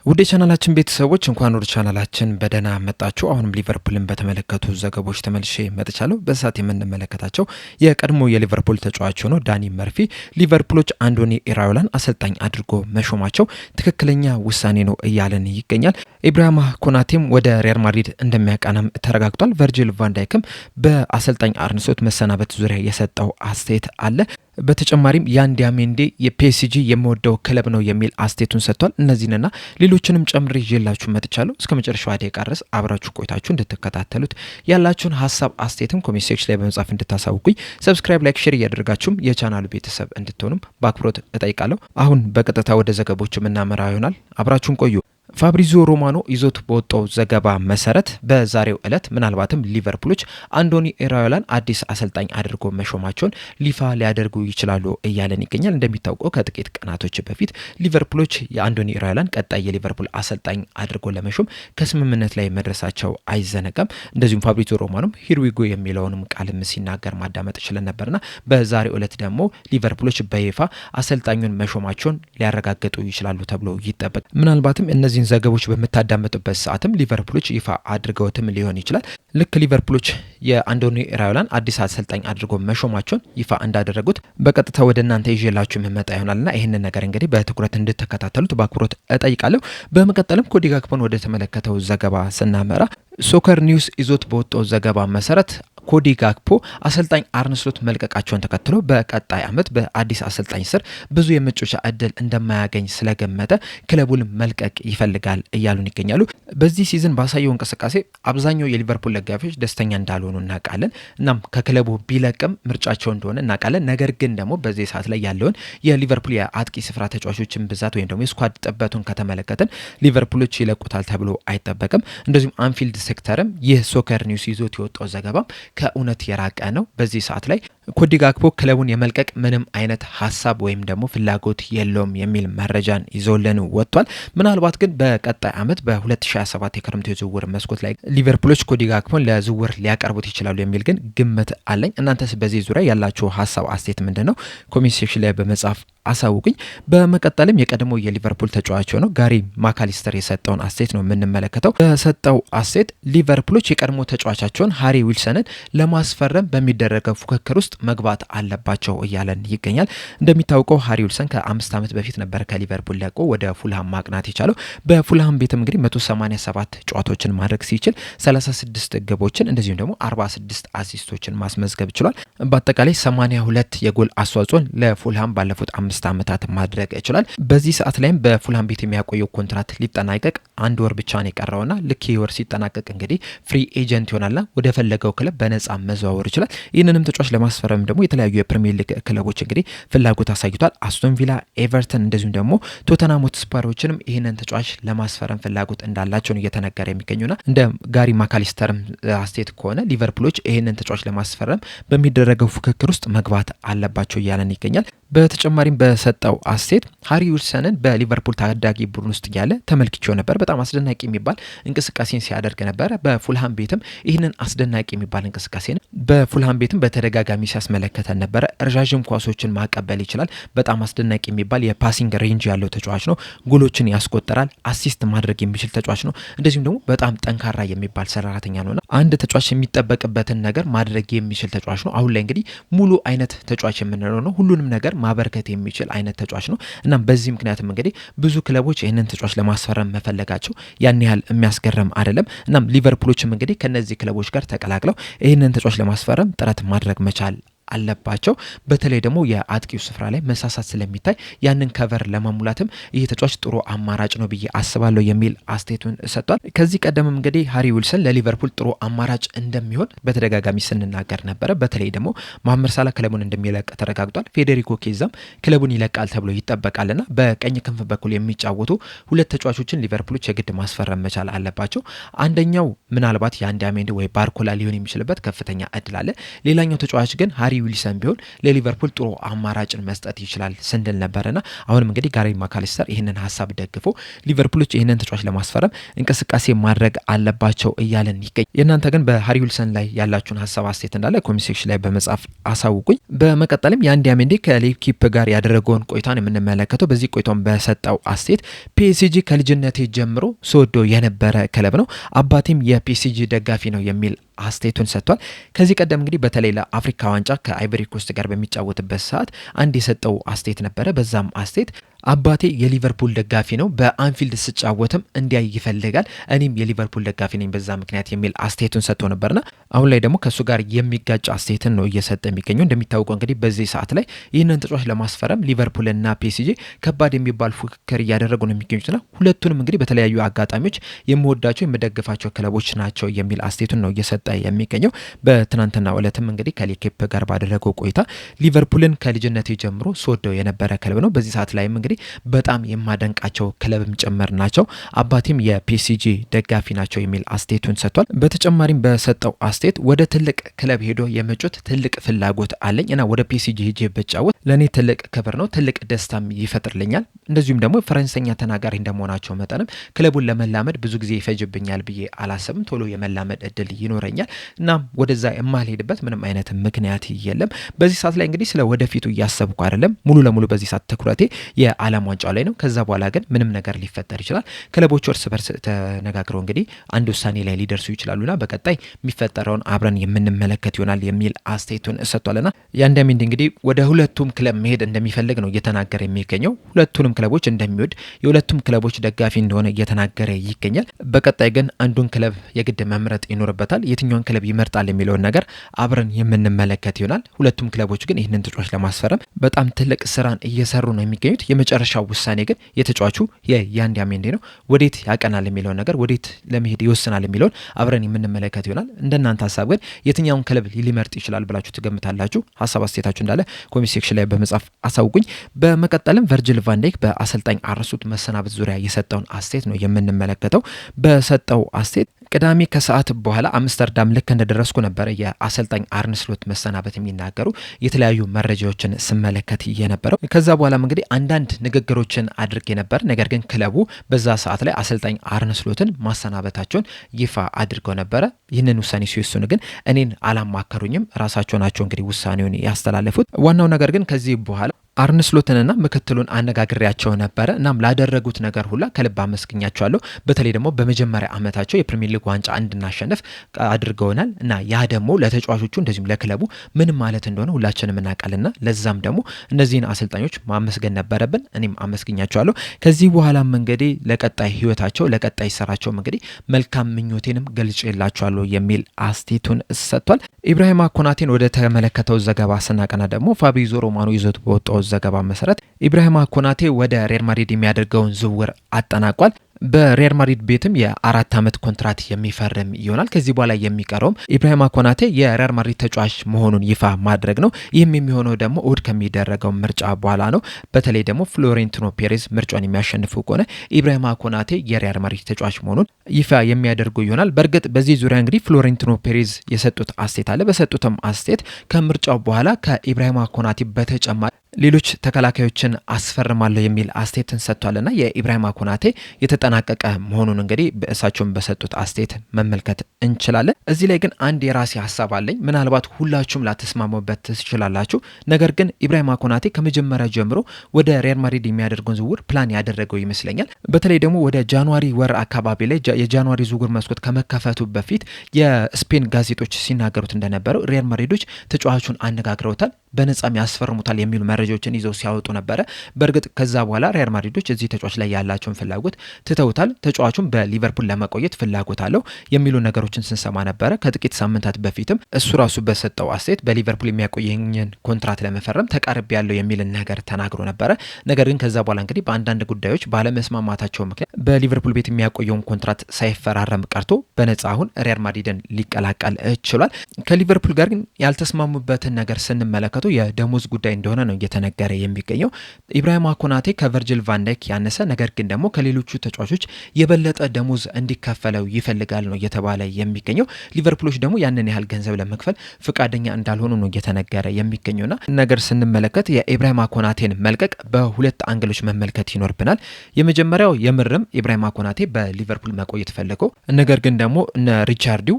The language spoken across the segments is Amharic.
ውድ ቻናላችን ቤተሰቦች እንኳን ወደ ቻናላችን በደህና መጣችሁ። አሁንም ሊቨርፑልን በተመለከቱ ዘገባዎች ተመልሼ መጥቻለሁ። በሰዓት የምንመለከታቸው የቀድሞ የሊቨርፑል ተጫዋች ሆኖ ዳኒ መርፊ ሊቨርፑሎች አንዶኒ ኢራዮላን አሰልጣኝ አድርጎ መሾማቸው ትክክለኛ ውሳኔ ነው እያለን ይገኛል። ኢብራሂማ ኮናቴም ወደ ሪያል ማድሪድ እንደሚያቀናም ተረጋግጧል። ቨርጂል ቫንዳይክም በአሰልጣኝ አርነ ስሎት መሰናበት ዙሪያ የሰጠው አስተያየት አለ። በተጨማሪም ያን ዲያሜንዴ የፒኤስጂ የሚወደው ክለብ ነው የሚል አስተያየቱን ሰጥቷል። እነዚህንና ሌሎችንም ጨምሬ ይዤላችሁ መጥቻለሁ። እስከ መጨረሻው ደቂቃ ድረስ አብራችሁ ቆይታችሁ እንድትከታተሉት ያላችሁን ሀሳብ አስተያየትም ኮሜንት ሴክሽን ላይ በመጻፍ እንድታሳውቁኝ፣ ሰብስክራይብ፣ ላይክ፣ ሼር እያደረጋችሁም የቻናሉ ቤተሰብ እንድትሆኑም በአክብሮት እጠይቃለሁ። አሁን በቀጥታ ወደ ዘገቦች የምናመራ ይሆናል። አብራችሁን ቆዩ። ፋብሪዚዮ ሮማኖ ይዞት በወጣው ዘገባ መሰረት በዛሬው ዕለት ምናልባትም ሊቨርፑሎች አንዶኒ ኢራዮላን አዲስ አሰልጣኝ አድርጎ መሾማቸውን ሊፋ ሊያደርጉ ይችላሉ እያለን ይገኛል። እንደሚታወቀው ከጥቂት ቀናቶች በፊት ሊቨርፑሎች የአንዶኒ ኢራዮላን ቀጣይ የሊቨርፑል አሰልጣኝ አድርጎ ለመሾም ከስምምነት ላይ መድረሳቸው አይዘነጋም። እንደዚሁም ፋብሪዚዮ ሮማኖም ሂርዊጎ የሚለውንም ቃልም ሲናገር ማዳመጥ ችለን ነበርና በዛሬው ዕለት ደግሞ ሊቨርፑሎች በይፋ አሰልጣኙን መሾማቸውን ሊያረጋግጡ ይችላሉ ተብሎ ይጠበቅ። ምናልባትም እነዚህ ዘገቦች በመታዳመጡበት ሰዓትም ሊቨርፑሎች ይፋ አድርገውትም ሊሆን ይችላል። ልክ ሊቨርፑሎች የአንዶኒ ኢራዮላን አዲስ አሰልጣኝ አድርጎ መሾማቸውን ይፋ እንዳደረጉት በቀጥታ ወደ እናንተ ይዤላችሁ የምመጣ ይሆናልና ይህንን ነገር እንግዲህ በትኩረት እንድትከታተሉት በአክብሮት እጠይቃለሁ። በመቀጠልም ኮዲ ጋክፖን ወደ ተመለከተው ዘገባ ስናመራ ሶከር ኒውስ ይዞት በወጣው ዘገባ መሰረት ኮዲ ጋክፖ አሰልጣኝ አርነ ስሎት መልቀቃቸውን ተከትሎ በቀጣይ ዓመት በአዲስ አሰልጣኝ ስር ብዙ የመጫወቻ እድል እንደማያገኝ ስለገመተ ክለቡን መልቀቅ ይፈልጋል እያሉን ይገኛሉ። በዚህ ሲዝን ባሳየው እንቅስቃሴ አብዛኛው የሊቨርፑል ደጋፊዎች ደስተኛ እንዳልሆኑ እናውቃለን። እናም ከክለቡ ቢለቅም ምርጫቸው እንደሆነ እናውቃለን። ነገር ግን ደግሞ በዚህ ሰዓት ላይ ያለውን የሊቨርፑል የአጥቂ ስፍራ ተጫዋቾችን ብዛት ወይም ደግሞ የስኳድ ጥበቱን ከተመለከትን ሊቨርፑሎች ይለቁታል ተብሎ አይጠበቅም። እንደዚሁም አንፊልድ ሴክተርም ይህ ሶከር ኒውስ ይዞት የወጣው ዘገባም ከእውነት የራቀ ነው። በዚህ ሰዓት ላይ ኮዲ ጋክፖ ክለቡን የመልቀቅ ምንም አይነት ሀሳብ ወይም ደግሞ ፍላጎት የለውም የሚል መረጃን ይዞልን ወጥቷል። ምናልባት ግን በቀጣይ ዓመት በ2027 የክረምት የዝውውር መስኮት ላይ ሊቨርፑሎች ኮዲ ጋክፖን ለዝውውር ሊያቀርቡት ይችላሉ የሚል ግን ግምት አለኝ። እናንተስ በዚህ ዙሪያ ያላችሁ ሀሳብ አስተያየት ምንድን ነው? ኮሜንት ሴክሽን ላይ በመጻፍ አሳውቁኝ። በመቀጠልም የቀድሞ የሊቨርፑል ተጫዋች ሆነው ጋሪ ማካሊስተር የሰጠውን አስተያየት ነው የምንመለከተው። በሰጠው አስተያየት ሊቨርፑሎች የቀድሞ ተጫዋቻቸውን ሃሪ ዊልሰንን ለማስፈረም በሚደረገው ፉክክር ውስጥ መግባት አለባቸው እያለን ይገኛል። እንደሚታወቀው ሃሪ ዊልሰን ከ5 ዓመት በፊት ነበር ከሊቨርፑል ለቆ ወደ ፉልሃም ማቅናት የቻለው። በፉልሃም ቤትም እንግዲህ 187 ጨዋታዎችን ማድረግ ሲችል 36 ግቦችን እንደዚሁም ደግሞ 46 አሲስቶችን ማስመዝገብ ችሏል። በአጠቃላይ 82 የጎል አስተዋጽኦን ለፉልሃም ባለፉት 5 ዓመታት ማድረግ ይችላል። በዚህ ሰዓት ላይም በፉልሃም ቤት የሚያቆየው ኮንትራት ሊጠናቀቅ 1 ወር ብቻ ነው የቀረውና ልክ ይህ ወር ሲጠናቀቅ እንግዲህ ፍሪ ኤጀንት ይሆናልና ወደ ፈለገው ክለብ በነጻ መዘዋወር ይችላል። ይህንንም ተጫዋች ለማስፈረም ደግሞ የተለያዩ የፕሪሚየር ሊግ ክለቦች እንግዲህ ፍላጎት አሳይቷል። አስቶን ቪላ፣ ኤቨርተን እንደዚሁም ደግሞ ቶተንሃም ሆትስፐሮችንም ይህንን ተጫዋች ለማስፈረም ፍላጎት እንዳላቸው ነው እየተነገረ የሚገኙና እንደ ጋሪ ማካሊስተርም አስተያየት ከሆነ ሊቨርፑሎች ይህንን ተጫዋች ለማስፈረም በሚደረገው ፉክክር ውስጥ መግባት አለባቸው እያለን ይገኛል። በተጨማሪም በሰጠው አስተያየት ሃሪ ዊልሰንን በሊቨርፑል ታዳጊ ቡድን ውስጥ እያለ ተመልክቼው ነበር። በጣም አስደናቂ የሚባል እንቅስቃሴን ሲያደርግ ነበረ። በፉልሃም ቤትም ይህንን አስደናቂ የሚባል እንቅስቃሴ በፉልሃም ቤትም በተደጋጋሚ ሲያስመለከተን ነበረ። ረዣዥም ኳሶችን ማቀበል ይችላል። በጣም አስደናቂ የሚባል የፓሲንግ ሬንጅ ያለው ተጫዋች ነው። ጎሎችን ያስቆጠራል። አሲስት ማድረግ የሚችል ተጫዋች ነው። እንደዚሁም ደግሞ በጣም ጠንካራ የሚባል ሰራተኛ ነውና አንድ ተጫዋች የሚጠበቅበትን ነገር ማድረግ የሚችል ተጫዋች ነው። አሁን ላይ እንግዲህ ሙሉ አይነት ተጫዋች የምንለው ነው። ሁሉንም ነገር ማበርከት የሚችል አይነት ተጫዋች ነው። እናም በዚህ ምክንያትም እንግዲህ ብዙ ክለቦች ይህንን ተጫዋች ለማስፈረም መፈለጋቸው ያን ያህል የሚያስገርም አይደለም። እናም ሊቨርፑሎችም እንግዲህ ከነዚህ ክለቦች ጋር ተቀላቅለው ይህንን ተጫዋች ለማስፈረም ጥረት ማድረግ መቻል አለባቸው። በተለይ ደግሞ የአጥቂው ስፍራ ላይ መሳሳት ስለሚታይ ያንን ከቨር ለማሙላትም ይህ ተጫዋች ጥሩ አማራጭ ነው ብዬ አስባለሁ የሚል አስተያየቱን ሰጥቷል። ከዚህ ቀደምም እንግዲህ ሃሪ ዊልሰን ለሊቨርፑል ጥሩ አማራጭ እንደሚሆን በተደጋጋሚ ስንናገር ነበረ። በተለይ ደግሞ መሐመድ ሳላ ክለቡን እንደሚለቅ ተረጋግጧል። ፌዴሪኮ ኬዛም ክለቡን ይለቃል ተብሎ ይጠበቃልና በቀኝ ክንፍ በኩል የሚጫወቱ ሁለት ተጫዋቾችን ሊቨርፑሎች የግድ ማስፈረም መቻል አለባቸው። አንደኛው ምናልባት የአንድ አሜንድ ወይ ባርኮላ ሊሆን የሚችልበት ከፍተኛ እድል አለ። ሌላኛው ተጫዋች ግን ሃሪ ዊልሰን ቢሆን ለሊቨርፑል ጥሩ አማራጭን መስጠት ይችላል ስንል ነበርና አሁንም እንግዲህ ጋሪ ማካሊስተር ይህንን ሀሳብ ደግፎ ሊቨርፑሎች ይህንን ተጫዋች ለማስፈረም እንቅስቃሴ ማድረግ አለባቸው እያለን ይገኛል። የእናንተ ግን በሃሪ ዊልሰን ላይ ያላችሁን ሀሳብ አስተያየት እንዳለ ኮሜንት ሴክሽን ላይ በመጻፍ አሳውቁኝ። በመቀጠልም የአንድ ያሜንዲ ከሌኪፕ ጋር ያደረገውን ቆይታን የምንመለከተው በዚህ ቆይታውን በሰጠው አስተያየት ፒኤስጂ ከልጅነቴ ጀምሮ ስወዶ የነበረ ክለብ ነው፣ አባቴም የፒኤስጂ ደጋፊ ነው የሚል አስተያየቱን ሰጥቷል። ከዚህ ቀደም እንግዲህ በተለይ ለአፍሪካ ዋንጫ ከአይቨሪ ኮስት ጋር በሚጫወትበት ሰዓት አንድ የሰጠው አስተያየት ነበረ። በዛም አስተያየት አባቴ የሊቨርፑል ደጋፊ ነው፣ በአንፊልድ ስጫወትም እንዲያይ ይፈልጋል፣ እኔም የሊቨርፑል ደጋፊ ነኝ በዛ ምክንያት የሚል አስተያየቱን ሰጥቶ ነበርና አሁን ላይ ደግሞ ከሱ ጋር የሚጋጭ አስተያየትን ነው እየሰጠ የሚገኘው። እንደሚታወቀው እንግዲህ በዚህ ሰዓት ላይ ይህንን ተጫዋች ለማስፈረም ሊቨርፑልና ፒኤስጂ ከባድ የሚባል ፉክክር እያደረጉ ነው የሚገኙትና ሁለቱንም እንግዲህ በተለያዩ አጋጣሚዎች የምወዳቸው የምደግፋቸው ክለቦች ናቸው የሚል አስተያየቱን ነው እየሰጠ የሚገኘው። በትናንትናው ዕለትም እንግዲህ ከሌኬፕ ጋር ባደረገው ቆይታ ሊቨርፑልን ከልጅነቴ ጀምሮ ስወደው የነበረ ክለብ ነው፣ በዚህ ሰዓት ላይም እንግዲህ በጣም የማደንቃቸው ክለብም ጭምር ናቸው፣ አባቴም የፒኤስጂ ደጋፊ ናቸው የሚል አስተያየቱን ሰጥቷል። በተጨማሪም በሰጠው አስተያየት ወደ ትልቅ ክለብ ሄዶ የመጮት ትልቅ ፍላጎት አለኝ እና ወደ ፒኤስጂ ሄጄ ብጫወት ለእኔ ትልቅ ክብር ነው፣ ትልቅ ደስታም ይፈጥርልኛል። እንደዚሁም ደግሞ ፈረንሳይኛ ተናጋሪ እንደመሆናቸው መጠንም ክለቡን ለመላመድ ብዙ ጊዜ ይፈጅብኛል ብዬ አላሰብም፣ ቶሎ የመላመድ እድል ይኖረኛል እና ወደዛ የማልሄድበት ምንም አይነት ምክንያት የለም። በዚህ ሰዓት ላይ እንግዲህ ስለ ወደፊቱ እያሰብኩ አይደለም፣ ሙሉ ለሙሉ በዚህ ሰዓት ትኩረቴ የዓለም ዋንጫው ላይ ነው። ከዛ በኋላ ግን ምንም ነገር ሊፈጠር ይችላል። ክለቦቹ እርስ በርስ ተነጋግረው እንግዲህ አንድ ውሳኔ ላይ ሊደርሱ ይችላሉና በቀጣይ የሚፈጠረውን አብረን የምንመለከት ይሆናል የሚል አስተያየቱን ሰጥቷልና የአንድ ያሜንዲ እንግዲህ ወደ ሁለቱም ክለብ መሄድ እንደሚፈልግ ነው እየተናገረ የሚገኘው። ሁለቱንም ክለቦች እንደሚወድ የሁለቱም ክለቦች ደጋፊ እንደሆነ እየተናገረ ይገኛል። በቀጣይ ግን አንዱን ክለብ የግድ መምረጥ ይኖርበታል። የትኛውን ክለብ ይመርጣል የሚለውን ነገር አብረን የምንመለከት ይሆናል። ሁለቱም ክለቦች ግን ይህንን ተጫዋች ለማስፈረም በጣም ትልቅ ስራን እየሰሩ ነው የሚገኙት። የመጨረሻው ውሳኔ ግን የተጫዋቹ የአንድ ያሜንዲ ነው። ወዴት ያቀናል የሚለውን ነገር ወዴት ለመሄድ ይወስናል የሚለውን አብረን የምንመለከት ይሆናል። እንደናንተ ሀሳብ ግን የትኛውን ክለብ ሊመርጥ ይችላል ብላችሁ ትገምታላችሁ? ሀሳብ አስተያየታችሁ እንዳለ ኮሜንት ሴክሽን ላይ በመጻፍ አሳውቁኝ። በመቀጠልም ቨርጅል ቫን ዳይክ በአሰልጣኝ አርነ ስሎት መሰናበት ዙሪያ የሰጠውን አስተያየት ነው የምንመለከተው። በሰጠው አስተያየት ቅዳሜ ከሰዓት በኋላ አምስተርዳም ልክ እንደደረስኩ ነበረ የአሰልጣኝ አርነ ስሎት መሰናበት የሚናገሩ የተለያዩ መረጃዎችን ስመለከት የነበረው። ከዛ በኋላም እንግዲህ አንዳንድ ንግግሮችን አድርጌ ነበር። ነገር ግን ክለቡ በዛ ሰዓት ላይ አሰልጣኝ አርነ ስሎትን ማሰናበታቸውን ይፋ አድርገው ነበረ። ይህንን ውሳኔ ሲወስኑ ግን እኔን አላማከሩኝም፣ ራሳቸው ናቸው እንግዲህ ውሳኔውን ያስተላለፉት። ዋናው ነገር ግን ከዚህ በኋላ አርነ ስሎትንና ምክትሉን አነጋግሬያቸው ነበረ። እናም ላደረጉት ነገር ሁላ ከልብ አመስግኛቸዋለሁ። በተለይ ደግሞ በመጀመሪያ ዓመታቸው የፕሪሚየር ሊግ ዋንጫ እንድናሸንፍ አድርገውናል እና ያ ደግሞ ለተጫዋቾቹ እንደዚሁም ለክለቡ ምን ማለት እንደሆነ ሁላችንም እናውቃልና ለዛም ደግሞ እነዚህን አሰልጣኞች ማመስገን ነበረብን። እኔም አመስግኛቸዋለሁ። ከዚህ በኋላም እንግዲህ ለቀጣይ ህይወታቸው ለቀጣይ ስራቸውም እንግዲህ መልካም ምኞቴንም ገልጬላቸዋለሁ የሚል አስተያየቱን ሰጥቷል። ኢብራሂማ ኮናቴን ወደ ተመለከተው ዘገባ ስናቀና ደግሞ ፋብሪዞ ሮማኖ ይዞት በወጣው ዘገባ መሰረት ኢብራሂማ ኮናቴ ወደ ሪያል ማድሪድ የሚያደርገውን ዝውውር አጠናቋል። በሪያል ማድሪድ ቤትም የ4 ዓመት ኮንትራት የሚፈርም ይሆናል። ከዚህ በኋላ የሚቀረውም ኢብራሂማ ኮናቴ የሪያል ማድሪድ ተጫዋች መሆኑን ይፋ ማድረግ ነው። ይህም የሚሆነው ደግሞ እሁድ ከሚደረገው ምርጫ በኋላ ነው። በተለይ ደግሞ ፍሎሬንቲኖ ፔሬዝ ምርጫውን የሚያሸንፉ ከሆነ ኢብራሂማ ኮናቴ የሪያል ማድሪድ ተጫዋች መሆኑን ይፋ የሚያደርጉ ይሆናል። በእርግጥ በዚህ ዙሪያ እንግዲህ ፍሎሬንቲኖ ፔሬዝ የሰጡት አስተያየት አለ። በሰጡትም አስተያየት ከምርጫው በኋላ ከኢብራሂማ ኮናቴ በተጨማሪ ሌሎች ተከላካዮችን አስፈርማለሁ የሚል አስተያየትን ሰጥቷልና የኢብራሂማ ኮናቴ የተጠናቀቀ መሆኑን እንግዲህ በእሳቸውን በሰጡት አስተያየት መመልከት እንችላለን። እዚህ ላይ ግን አንድ የራሴ ሀሳብ አለኝ። ምናልባት ሁላችሁም ላተስማሙበት ትችላላችሁ። ነገር ግን ኢብራሂማ ኮናቴ ከመጀመሪያ ጀምሮ ወደ ሪያል ማድሪድ የሚያደርገውን ዝውውር ፕላን ያደረገው ይመስለኛል። በተለይ ደግሞ ወደ ጃንዋሪ ወር አካባቢ ላይ የጃንዋሪ ዝውውር መስኮት ከመከፈቱ በፊት የስፔን ጋዜጦች ሲናገሩት እንደነበረው ሪያል ማድሪዶች ተጫዋቹን አነጋግረውታል፣ በነጻም ያስፈርሙታል የሚሉ መረጃዎችን ይዘው ሲያወጡ ነበረ። በእርግጥ ከዛ በኋላ ሪያል ማድሪዶች እዚህ ተጫዋች ላይ ያላቸውን ፍላጎት ትተውታል። ተጫዋቹም በሊቨርፑል ለመቆየት ፍላጎት አለው የሚሉ ነገሮችን ስንሰማ ነበረ። ከጥቂት ሳምንታት በፊትም እሱ ራሱ በሰጠው አስተያየት በሊቨርፑል የሚያቆየኝን ኮንትራት ለመፈረም ተቃርቤ ያለው የሚልን ነገር ተናግሮ ነበረ። ነገር ግን ከዛ በኋላ እንግዲህ በአንዳንድ ጉዳዮች ባለመስማማታቸው ምክንያት በሊቨርፑል ቤት የሚያቆየውን ኮንትራት ሳይፈራረም ቀርቶ በነጻ አሁን ሪያል ማድሪድን ሊቀላቀል ችሏል። ከሊቨርፑል ጋር ግን ያልተስማሙበትን ነገር ስንመለከቱ የደሞዝ ጉዳይ እንደሆነ ነው እየተነገረ የሚገኘው። ኢብራሂማ ኮናቴ ከቨርጅል ቫን ዳይክ ያነሰ ነገር ግን ደግሞ ከሌሎቹ ተጫዋቾች የበለጠ ደሞዝ እንዲከፈለው ይፈልጋል ነው እየተባለ የሚገኘው። ሊቨርፑሎች ደግሞ ያንን ያህል ገንዘብ ለመክፈል ፍቃደኛ እንዳልሆኑ ነው እየተነገረ የሚገኘውና ነገር ስንመለከት የኢብራሂማ ኮናቴን መልቀቅ በሁለት አንግሎች መመልከት ይኖርብናል። የመጀመሪያው የምርም ኢብራሂማ ኮናቴ በሊቨርፑል መቆየት ፈልገው ነገር ግን ደግሞ እነ ሪቻርዲው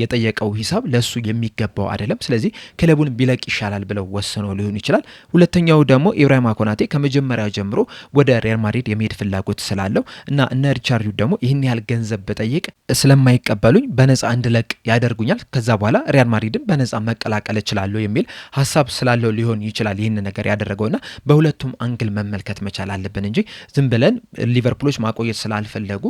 የጠየቀው ሂሳብ ለሱ የሚገባው አይደለም፣ ስለዚህ ክለቡን ቢለቅ ይሻላል ብለው ወስነው ሊሆን ይችላል። ሁለተኛው ደግሞ ኢብራሂማ ኮናቴ ከመጀመሪያው ጀምሮ ወደ ሪያል ማድሪድ የመሄድ ፍላጎት ስላለው እና እነ ሪቻርዲው ደግሞ ይህን ያህል ገንዘብ በጠይቅ ስለማይቀበሉኝ በነፃ እንድለቅ ያደርጉኛል፣ ከዛ በኋላ ሪያል ማድሪድን በነፃ መቀላቀል እችላለሁ የሚል ሀሳብ ስላለው ሊሆን ይችላል ይህን ነገር ያደረገውና በሁለቱም አንግል መመልከት መቻል አለብን እንጂ ዝም ብለን ሊቨርፑሎች ማቆየት ስላልፈለጉ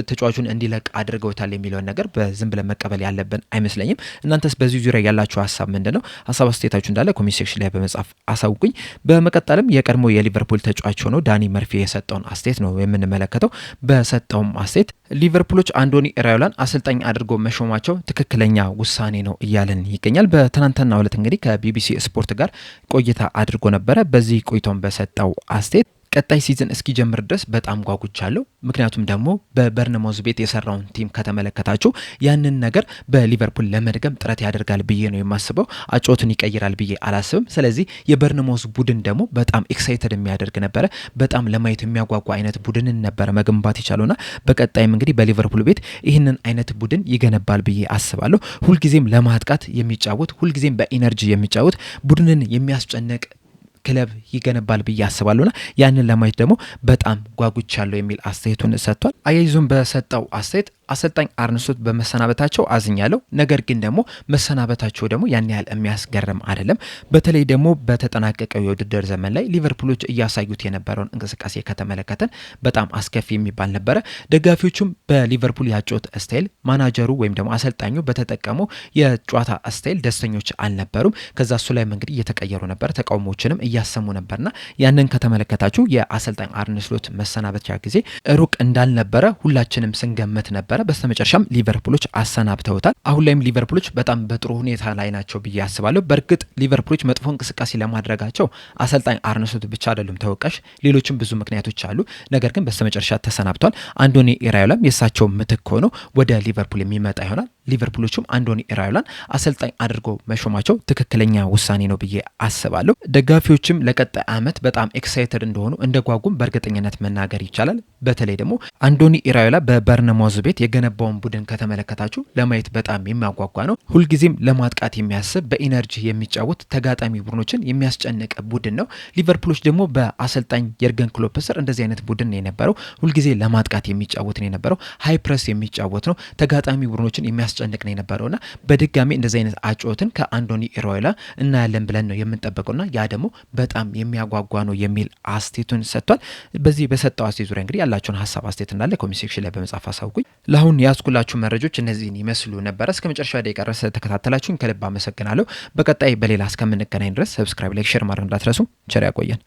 ተጫዋቹን እንዲለቅ አድርገውታል የሚለውን ነገር በዝም ብለን መቀበል ያለብን አይመስለኝም። እናንተስ በዚህ ዙሪያ ያላችሁ ሀሳብ ምንድነው? ሀሳብ አስተያየታችሁ እንዳለ ኮሜንት ሴክሽን ላይ በመጻፍ አሳውቁኝ። በመቀጠልም የቀድሞ የሊቨርፑል ተጫዋች ሆኖ ዳኒ መርፊ የሰጠውን አስተያየት ነው የምንመለከተው። በሰጠውም አስተያየት ሊቨርፑሎች አንዶኒ ኢራዮላን አሰልጣኝ አድርጎ መሾማቸው ትክክለኛ ውሳኔ ነው እያለን ይገኛል። በትናንትናው ዕለት እንግዲህ ከቢቢሲ ስፖርት ጋር ቆይታ አድርጎ ነበረ። በዚህ ቆይታውን በሰጠው አስተያየት ቀጣይ ሲዝን እስኪጀምር ድረስ በጣም ጓጉቻለሁ። ምክንያቱም ደግሞ በበርንማውዝ ቤት የሰራውን ቲም ከተመለከታችሁ ያንን ነገር በሊቨርፑል ለመድገም ጥረት ያደርጋል ብዬ ነው የማስበው። አጮትን ይቀይራል ብዬ አላስብም። ስለዚህ የበርንማውዝ ቡድን ደግሞ በጣም ኤክሳይትድ የሚያደርግ ነበረ። በጣም ለማየት የሚያጓጓ አይነት ቡድንን ነበረ መገንባት የቻለውና በቀጣይም እንግዲህ በሊቨርፑል ቤት ይህንን አይነት ቡድን ይገነባል ብዬ አስባለሁ። ሁልጊዜም ለማጥቃት የሚጫወት ሁልጊዜም በኢነርጂ የሚጫወት ቡድንን የሚያስጨንቅ ክለብ ይገነባል ብዬ አስባለሁና ያንን ለማየት ደግሞ በጣም ጓጉቻለሁ የሚል አስተያየቱን ሰጥቷል። አያይዞም በሰጠው አስተያየት አሰልጣኝ አርነ ስሎት በመሰናበታቸው አዝኛለሁ፣ ነገር ግን ደግሞ መሰናበታቸው ደግሞ ያን ያህል የሚያስገርም አይደለም። በተለይ ደግሞ በተጠናቀቀው የውድድር ዘመን ላይ ሊቨርፑሎች እያሳዩት የነበረውን እንቅስቃሴ ከተመለከተን በጣም አስከፊ የሚባል ነበረ። ደጋፊዎቹም በሊቨርፑል ያጨዋወት ስታይል ማናጀሩ ወይም ደግሞ አሰልጣኙ በተጠቀመው የጨዋታ ስታይል ደስተኞች አልነበሩም። ከዛ እሱ ላይ እንግዲህ እየተቀየሩ ነበር፣ ተቃውሞዎችንም እያሰሙ ነበርና ያንን ከተመለከታችሁ የአሰልጣኝ አርነ ስሎት መሰናበቻ ጊዜ ሩቅ እንዳልነበረ ሁላችንም ስንገመት ነበር። በስተመጨረሻም ሊቨርፑሎች አሰናብተውታል። አሁን ላይም ሊቨርፑሎች በጣም በጥሩ ሁኔታ ላይ ናቸው ብዬ አስባለሁ። በእርግጥ ሊቨርፑሎች መጥፎ እንቅስቃሴ ለማድረጋቸው አሰልጣኝ አርነ ስሎት ብቻ አይደሉም ተወቃሽ፣ ሌሎችም ብዙ ምክንያቶች አሉ። ነገር ግን በስተመጨረሻ ተሰናብቷል። አንዶኒ ኢራዮላም የእሳቸው ምትክ ሆኖ ወደ ሊቨርፑል የሚመጣ ይሆናል። ሊቨርፑሎችም አንዶኒ ኢራዮላን አሰልጣኝ አድርጎ መሾማቸው ትክክለኛ ውሳኔ ነው ብዬ አስባለሁ። ደጋፊዎችም ለቀጣይ ዓመት በጣም ኤክሳይትድ እንደሆኑ እንደጓጉም በእርግጠኝነት መናገር ይቻላል። በተለይ ደግሞ አንዶኒ ኢራዮላ በበርንማውዝ ቤት የገነባውን ቡድን ከተመለከታችሁ ለማየት በጣም የሚያጓጓ ነው። ሁልጊዜም ለማጥቃት የሚያስብ በኢነርጂ የሚጫወት ተጋጣሚ ቡድኖችን የሚያስጨንቅ ቡድን ነው። ሊቨርፑሎች ደግሞ በአሰልጣኝ የርገን ክሎፕ ስር እንደዚህ አይነት ቡድን ነው የነበረው። ሁልጊዜ ለማጥቃት የሚጫወት ነው የነበረው። ሃይ ፕረስ የሚጫወት ነው። ተጋጣሚ ቡድኖችን የሚያስጨንቅ ነው የነበረውና በድጋሚ እንደዚህ አይነት አጨዋወትን ከአንዶኒ ኢራዮላ እናያለን ብለን ነው የምንጠብቀውና ያ ደግሞ በጣም የሚያጓጓ ነው የሚል አስተያየቱን ሰጥቷል። በዚህ በሰጠው አስተያየት ዙሪያ እንግዲህ ያላችሁን ሀሳብ አስተያየት እንዳለ ኮሜንት ሴክሽን ላይ በመጻፍ አሳውቁኝ። ለአሁን ያስኩላችሁ መረጃዎች እነዚህን ይመስሉ ነበር። እስከ መጨረሻ ደቂቃ ድረስ ተከታተላችሁኝ ከልብ አመሰግናለሁ። በቀጣይ በሌላ እስከምንገናኝ ድረስ ሰብስክራይብ፣ ላይክ፣ ሼር ማድረግ እንዳትረሱ። ቸር ያቆየን።